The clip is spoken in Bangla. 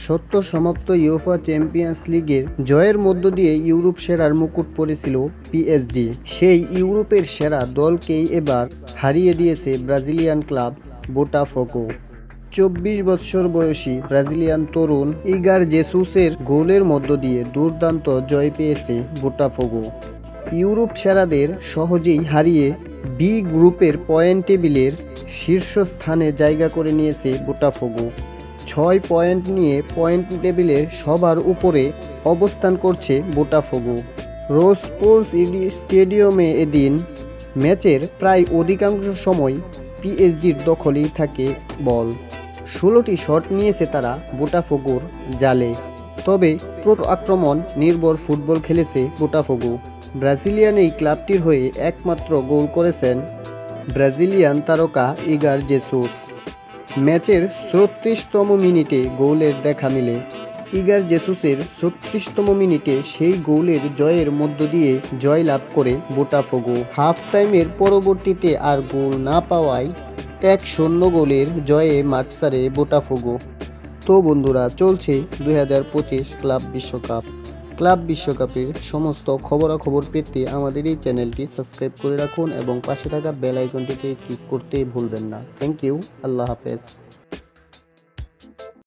সদ্য সমাপ্ত ইউফা চ্যাম্পিয়ন্স লিগের জয়ের মধ্য দিয়ে ইউরোপ সেরার মুকুট পড়েছিল পিএসজি। সেই ইউরোপের সেরা দলকেই এবার হারিয়ে দিয়েছে ব্রাজিলিয়ান ক্লাব বোটাফোগো। 24 বছর বয়সী ব্রাজিলিয়ান তরুণ ইগার জেসুসের গোলের মধ্য দিয়ে দুর্দান্ত জয় পেয়েছে বোটাফোগো। ইউরোপ সেরাদের সহজেই হারিয়ে বি গ্রুপের পয়েন্ট টেবিলের শীর্ষস্থানে জায়গা করে নিয়েছে বোটাফোগো। 6 পয়েন্ট নিয়ে পয়েন্ট টেবিলের সবার উপরে অবস্থান করছে বোটাফোগো। রোজ পোলস স্টেডিয়ামে এদিন ম্যাচের প্রায় অধিকাংশ সময় পিএসজির দখলেই থাকে বল। 16টি শট নিয়েছে তারা বোটাফোগোর জালে। তবে প্রো আক্রমণ নির্ভর ফুটবল খেলেছে বোটাফোগো। ব্রাজিলিয়ান এই ক্লাবটির হয়ে একমাত্র গোল করেছেন ব্রাজিলিয়ান তারকা ইগার জেসুস। ম্যাচের 36তম মিনিটে গোলের দেখা মিলে ইগার জেসুসের। 36তম মিনিটে সেই গোলের জয়ের মধ্য দিয়ে জয়লাভ করে বোটাফোগো। হাফ টাইমের পরবর্তীতে আর গোল না পাওয়ায় 1-0 গোলের জয়ে মাঠ ছাড়ে বোটাফোগো। তো বন্ধুরা, চলছে 2025 ক্লাব বিশ্বকাপের সমস্ত খবরাখবর পেতে আমাদের এই চ্যানেলটি সাবস্ক্রাইব করে রাখুন এবং পাশে থাকা বেল আইকনটিতে ক্লিক করতে ভুলবেন না। থ্যাংক ইউ, আল্লাহ হাফেজ।